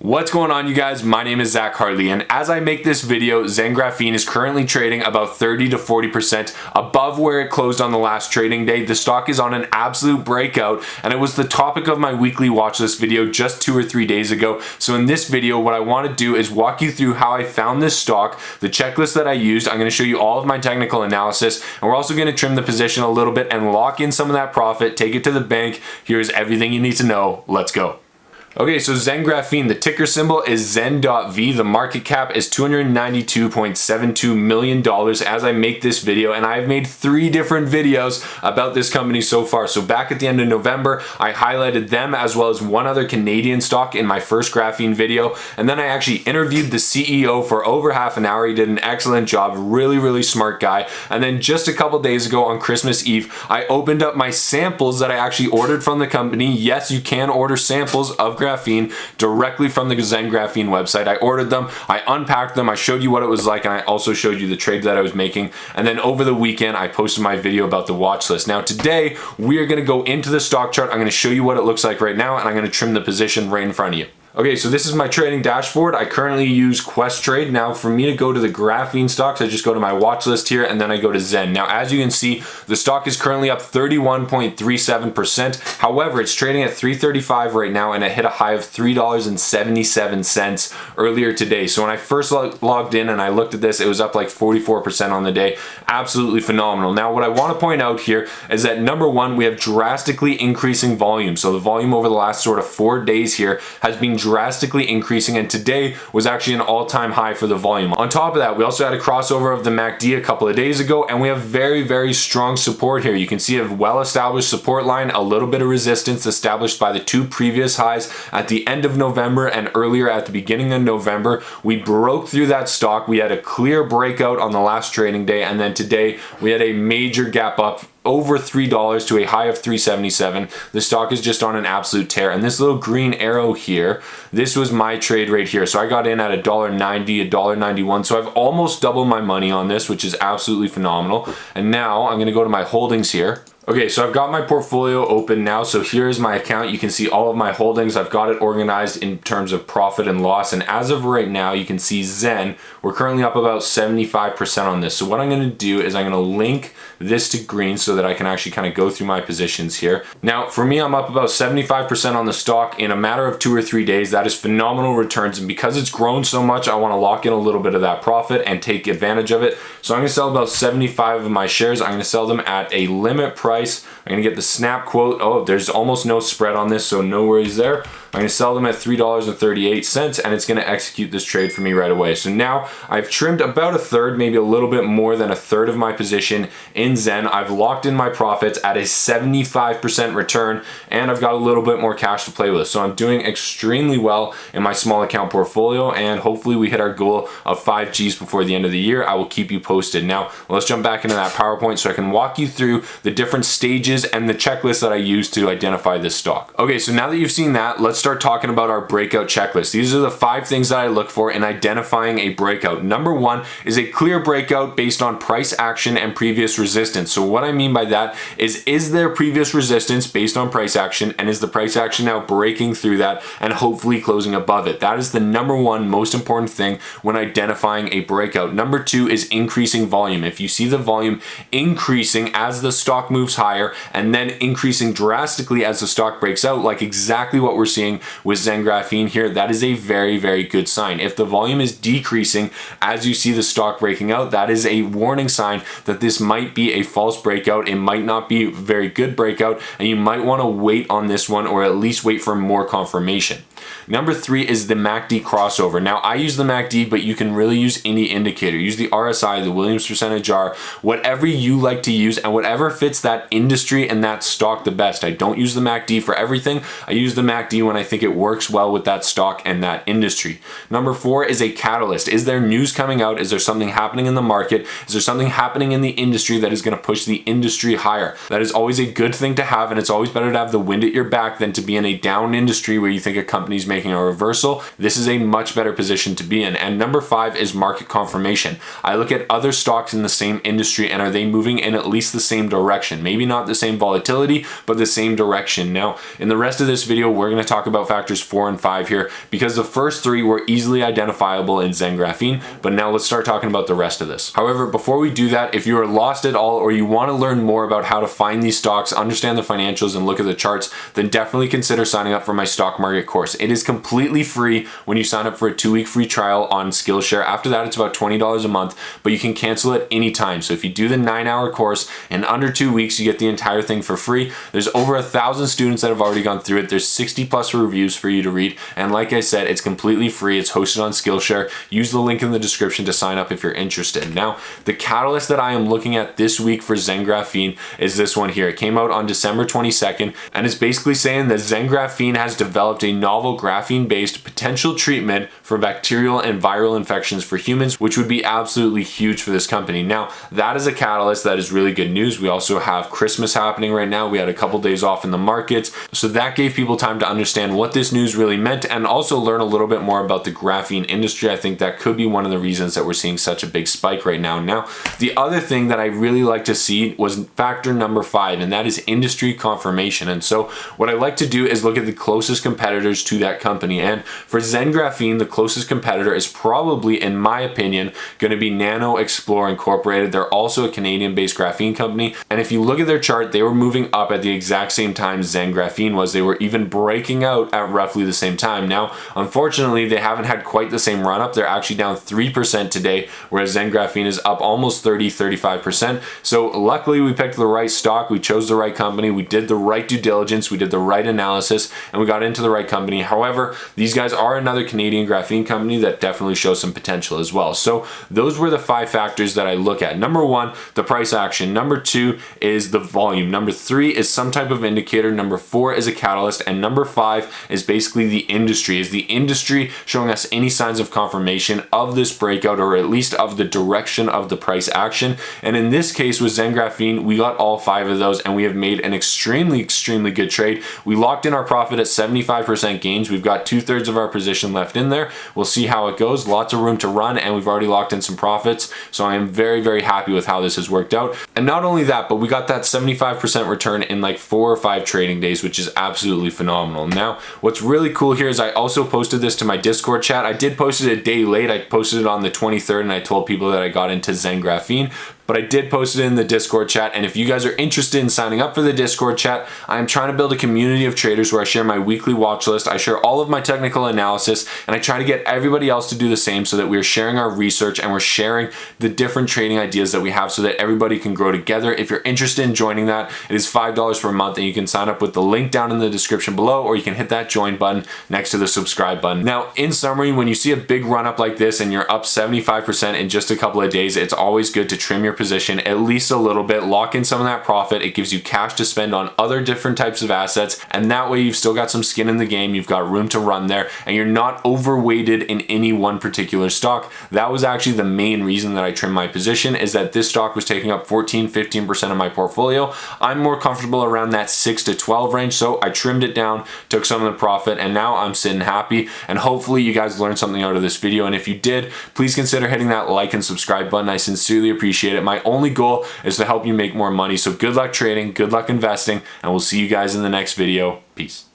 What's going on, you guys? My name is Hartley, and as I make this video, Zen Graphene is currently trading about 30 to 40% above where it closed on the last trading day. The stock is on an absolute breakout, and it was the topic of my weekly watch list video just 2 or 3 days ago. So in this video, what I want to do is walk you through how I found this stock, the checklist that I used. I'm going to show you all of my technical analysis, and we're also going to trim the position a little bit and lock in some of that profit, take it to the bank. Here's everything you need to know. Let's go. Okay, so Zen Graphene, the ticker symbol is Zen.V. The market cap is $292.72 million as I make this video, and I've made 3 different videos about this company so far. So back at the end of November, I highlighted them as well as one other Canadian stock in my first graphene video, and then I actually interviewed the CEO for over half an hour. He did an excellent job, really smart guy. And then just a couple days ago on Christmas Eve, I opened up my samples that I actually ordered from the company. Yes, you can order samples of graphene directly from the Zen Graphene website. I ordered them, I unpacked them, I showed you what it was like, and I also showed you the trade that I was making. And then over the weekend, I posted my video about the watch list. Now today, we are gonna go into the stock chart. I'm gonna show you what it looks like right now, and I'm gonna trim the position right in front of you. Okay, so this is my trading dashboard. I currently use Quest Trade. Now for me to go to the graphene stocks, I just go to my watch list here and then I go to Zen. Now as you can see, the stock is currently up 31.37%. However, it's trading at $335 right now, and it hit a high of $3.77 earlier today. So when I first logged in and I looked at this, it was up like 44% on the day. Absolutely phenomenal. Now what I want to point out here is that number one, we have drastically increasing volume. So the volume over the last sort of 4 days here has been drastically increasing, and today was actually an all-time high for the volume. On top of that, we also had a crossover of the MACD a couple of days ago, and we have very strong support here. You can see a well-established support line, a little bit of resistance established by the 2 previous highs at the end of November and earlier at the beginning of November. We broke through that stock. We had a clear breakout on the last trading day, and then today we had a major gap up over $3 to a high of $3.77. The stock is just on an absolute tear, and this little green arrow here, this was my trade right here. So I got in at $1.90, $1.91, so I've almost doubled my money on this, which is absolutely phenomenal. And now I'm gonna go to my holdings here. Okay, so I've got my portfolio open now. So here's my account. You can see all of my holdings. I've got it organized in terms of profit and loss. And as of right now, you can see Zen, we're currently up about 75% on this. So what I'm gonna do is I'm gonna link this to green so that I can actually kind of go through my positions here. Now, for me, I'm up about 75% on the stock in a matter of 2 or 3 days. That is phenomenal returns. And because it's grown so much, I wanna lock in a little bit of that profit and take advantage of it. So I'm gonna sell about 75 of my shares. I'm gonna sell them at a limit price. I'm gonna get the snap quote. Oh, there's almost no spread on this, so no worries there. I'm gonna sell them at $3.38, and it's gonna execute this trade for me right away. So now I've trimmed about a third, maybe a little bit more than a third of my position in Zen. I've locked in my profits at a 75% return, and I've got a little bit more cash to play with. So I'm doing extremely well in my small account portfolio, and hopefully we hit our goal of 5 Gs before the end of the year. I will keep you posted. Now, let's jump back into that PowerPoint so I can walk you through the different stages and the checklist that I use to identify this stock. Okay, so now that you've seen that, let's start talking about our breakout checklist. These are the 5 things that I look for in identifying a breakout. Number 1 is a clear breakout based on price action and previous resistance. So what I mean by that is there previous resistance based on price action, and is the price action now breaking through that and hopefully closing above it? That is the number 1 most important thing when identifying a breakout. Number 2 is increasing volume. If you see the volume increasing as the stock moves higher and then increasing drastically as the stock breaks out, like exactly what we're seeing with Zen Graphene here, that is a very good sign. If the volume is decreasing as you see the stock breaking out, that is a warning sign that this might be a false breakout. It might not be a very good breakout, and you might want to wait on this one, or at least wait for more confirmation. Number 3 is the MACD crossover. Now I use the MACD, but you can really use any indicator. Use the RSI, the Williams percentage R, whatever you like to use and whatever fits that industry and that stock the best. I don't use the MACD for everything. I use the MACD when I think it works well with that stock and that industry. Number 4 is a catalyst. Is there news coming out? Is there something happening in the market? Is there something happening in the industry that is going to push the industry higher? That is always a good thing to have, and it's always better to have the wind at your back than to be in a down industry where you think a company company's making a reversal, this is a much better position to be in. And number 5 is market confirmation. I look at other stocks in the same industry and are they moving in at least the same direction? Maybe not the same volatility, but the same direction. Now, in the rest of this video, we're going to talk about factors 4 and 5 here because the first 3 were easily identifiable in Zen Graphene, but now let's start talking about the rest of this. However, before we do that, if you are lost at all or you want to learn more about how to find these stocks, understand the financials, and look at the charts, then definitely consider signing up for my stock market course. It is completely free when you sign up for a 2-week free trial on Skillshare. After that, it's about $20 a month, but you can cancel it anytime. So if you do the 9-hour course in under 2 weeks, you get the entire thing for free. There's over 1,000 students that have already gone through it. There's 60+ reviews for you to read. And like I said, it's completely free. It's hosted on Skillshare. Use the link in the description to sign up if you're interested. Now, the catalyst that I am looking at this week for Zen Graphene is this one here. It came out on December 22nd, and it's basically saying that Zen Graphene has developed a novel graphene-based potential treatment for bacterial and viral infections for humans, which would be absolutely huge for this company. Now, that is a catalyst that is really good news. We also have Christmas happening right now. We had a couple days off in the markets, so that gave people time to understand what this news really meant and also learn a little bit more about the graphene industry. I think that could be one of the reasons that we're seeing such a big spike right now. Now, the other thing that I really like to see was factor number 5, and that is industry confirmation. And so what I like to do is look at the closest competitors to that company. And for Zen Graphene, the closest competitor is probably, in my opinion, going to be Nano Explore Incorporated. They're also a Canadian-based graphene company. And if you look at their chart, they were moving up at the exact same time Zen Graphene was. They were even breaking out at roughly the same time. Now, unfortunately, they haven't had quite the same run up. They're actually down 3% today, whereas Zen Graphene is up almost 35%. So luckily we picked the right stock. We chose the right company. We did the right due diligence. We did the right analysis and we got into the right company. However, these guys are another Canadian graphene company that definitely shows some potential as well. So those were the 5 factors that I look at. Number 1, the price action. Number 2 is the volume. Number 3 is some type of indicator. Number 4 is a catalyst. And number 5 is basically the industry. Is the industry showing us any signs of confirmation of this breakout, or at least of the direction of the price action? And in this case with Zen Graphene, we got all 5 of those and we have made an extremely good trade. We locked in our profit at 75% gains. We've got 2/3 of our position left in there. We'll see how it goes. Lots of room to run and we've already locked in some profits. So I am very happy with how this has worked out. And not only that, but we got that 75% return in like 4 or 5 trading days, which is absolutely phenomenal. Now, what's really cool here is I also posted this to my Discord chat. I did post it a day late. I posted it on the 23rd and I told people that I got into Zen Graphene, but I did post it in the Discord chat. And if you guys are interested in signing up for the Discord chat, I'm trying to build a community of traders where I share my weekly watch list. I share all of my technical analysis and I try to get everybody else to do the same so that we're sharing our research and we're sharing the different trading ideas that we have so that everybody can grow together. If you're interested in joining that, it is $5 per month and you can sign up with the link down in the description below, or you can hit that join button next to the subscribe button. Now, in summary, when you see a big run up like this and you're up 75% in just a couple of days, it's always good to trim your position at least a little bit, lock in some of that profit. It gives you cash to spend on other different types of assets, and that way you've still got some skin in the game, you've got room to run there, and you're not overweighted in any one particular stock. That was actually the main reason that I trimmed my position, is that this stock was taking up 14-15% of my portfolio. I'm more comfortable around that 6 to 12 range, so I trimmed it down, took some of the profit, and now I'm sitting happy. And hopefully you guys learned something out of this video, and if you did, please consider hitting that like and subscribe button. I sincerely appreciate it. My only goal is to help you make more money. So good luck trading, good luck investing, and we'll see you guys in the next video. Peace.